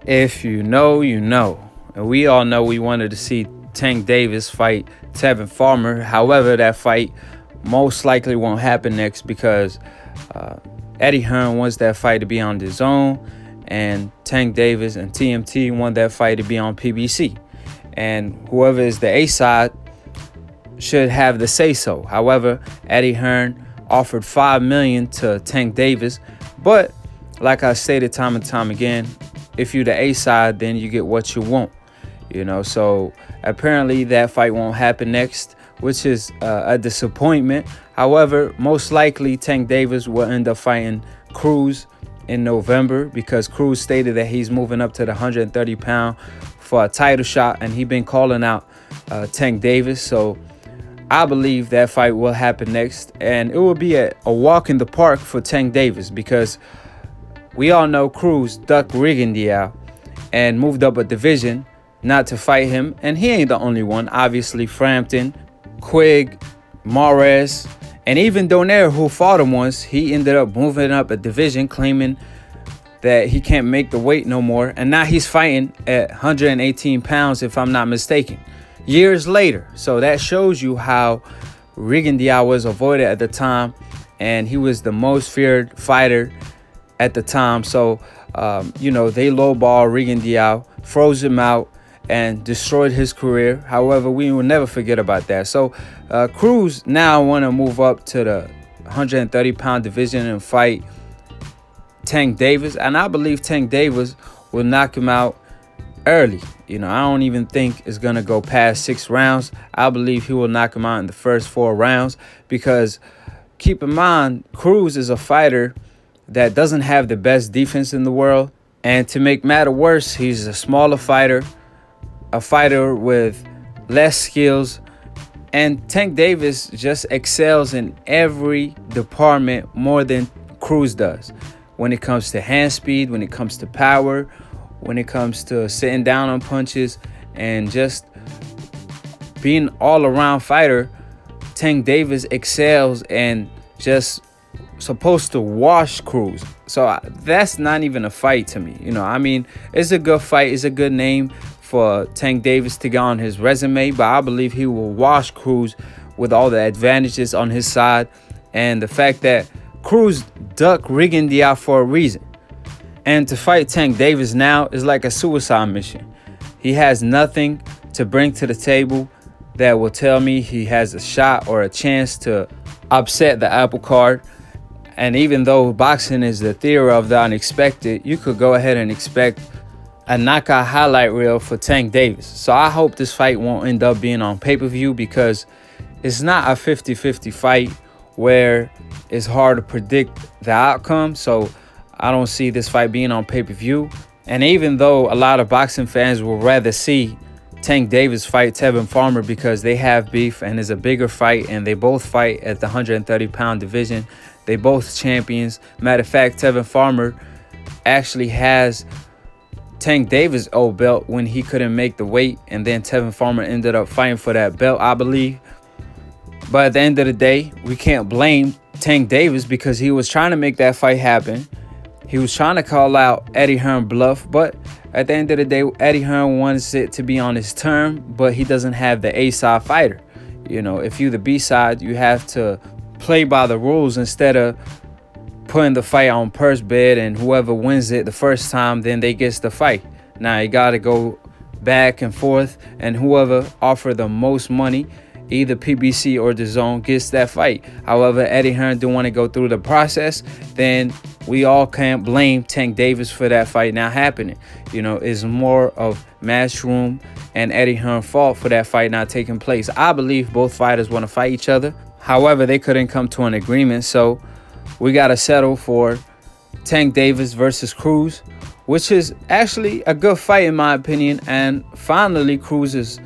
If you know, you know. And we all know we wanted to see Tank Davis fight Tevin Farmer. However, that fight most likely won't happen next because Eddie Hearn wants that fight to be on DAZN, and Tank Davis and TMT want that fight to be on PBC. And whoever is the A side should have the say so. However, Eddie Hearn offered $5 million to Tank Davis, but like I stated time and time again, if you're the A side, then you get what you want, so apparently that fight won't happen next, which is a disappointment. However, most likely Tank Davis will end up fighting Cruz in November because Cruz stated that he's moving up to the 130-pound for a title shot, and he's been calling out Tank Davis. So I believe that fight will happen next, and it will be a walk in the park for Tank Davis because we all know Cruz ducked Rigondeaux and moved up a division not to fight him, and he ain't the only one. Obviously, Frampton, Quigg, Mares, and even Donaire, who fought him once, he ended up moving up a division, claiming that he can't make the weight no more, and now he's fighting at 118 pounds, if I'm not mistaken, years later. So that shows you how Rigondeaux was avoided at the time, and he was the most feared fighter at the time. So, they lowball Rigondeaux, froze him out, and destroyed his career. However, we will never forget about that. So, Cruz now want to move up to the 130-pound division and fight Tank Davis. And I believe Tank Davis will knock him out early. I don't even think it's going to go past 6 rounds. I believe he will knock him out in the first 4 rounds because keep in mind, Cruz is a fighter that doesn't have the best defense in the world. And to make matter worse, he's a smaller fighter, a fighter with less skills. And Tank Davis just excels in every department more than Cruz does. When it comes to hand speed, when it comes to power, when it comes to sitting down on punches, and just being an all-around fighter, Tank Davis excels and just supposed to wash Cruz. So that's not even a fight to me. It's a good fight. It's a good name for Tank Davis to get on his resume, but I believe he will wash Cruz with all the advantages on his side, and the fact that Cruz ducked Rigondeaux for a reason. And to fight Tank Davis now is like a suicide mission. He has nothing to bring to the table that will tell me he has a shot or a chance to upset the apple cart. And even though boxing is the theory of the unexpected, you could go ahead and expect a knockout highlight reel for Tank Davis. So I hope this fight won't end up being on pay-per-view because it's not a 50-50 fight where it's hard to predict the outcome. So I don't see this fight being on pay-per-view. And even though a lot of boxing fans would rather see Tank Davis fight Tevin Farmer because they have beef and it's a bigger fight, and they both fight at the 130-pound division. They both champions. Matter of fact, Tevin Farmer actually has Tank Davis' old belt when he couldn't make the weight, and then Tevin Farmer ended up fighting for that belt, I believe. But at the end of the day, we can't blame Tank Davis because he was trying to make that fight happen. He was trying to call out Eddie Hearn bluff, but at the end of the day, Eddie Hearn wants it to be on his term, but he doesn't have the A-side fighter. If you're the B-side, you have to play by the rules instead of putting the fight on purse bid, and whoever wins it the first time, then they gets the fight. Now you got to go back and forth, and whoever offer the most money, either PBC or DAZN, gets that fight. However, Eddie Hearn didn't want to go through the process, then we all can't blame Tank Davis for that fight not happening. It's more of Matchroom and Eddie Hearn's fault for that fight not taking place. I believe both fighters want to fight each other. However, they couldn't come to an agreement, so we got to settle for Tank Davis versus Cruz, which is actually a good fight in my opinion. And finally, Cruz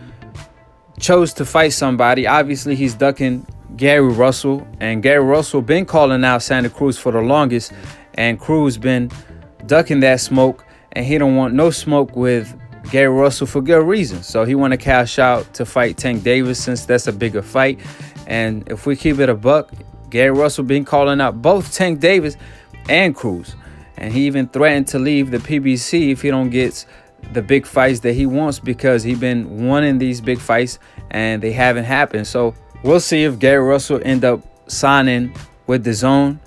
chose to fight somebody. Obviously, he's ducking Gary Russell, and Gary Russell been calling out Santa Cruz for the longest, and Cruz been ducking that smoke, and he don't want no smoke with Gary Russell for good reason. So he want to cash out to fight Tank Davis since that's a bigger fight. And if we keep it a buck, Gary Russell been calling out both Tank Davis and Cruz. And he even threatened to leave the PBC if he don't get the big fights that he wants, because he been wanting these big fights and they haven't happened. So we'll see if Gary Russell end up signing with the Zone,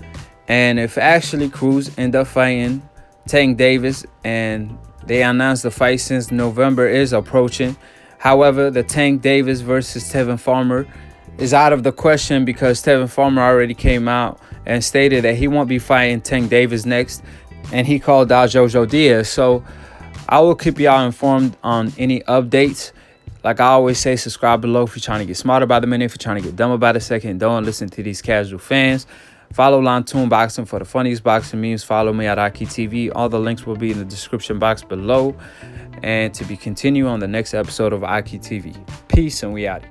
and if actually Cruz end up fighting Tank Davis, and they announced the fight since November is approaching. However, the Tank Davis versus Tevin Farmer is out of the question, because Tevin Farmer already came out and stated that he won't be fighting Tank Davis next, and he called out Jojo Diaz. So I will keep y'all informed on any updates. Like I always say, subscribe below if you're trying to get smarter by the minute. If you're trying to get dumber by the second, don't listen to these casual fans. Follow Lantoon Boxing for the funniest boxing memes. Follow me at Aki TV. All the links will be in the description box below. And to be continued on the next episode of Aki TV. Peace, and we out.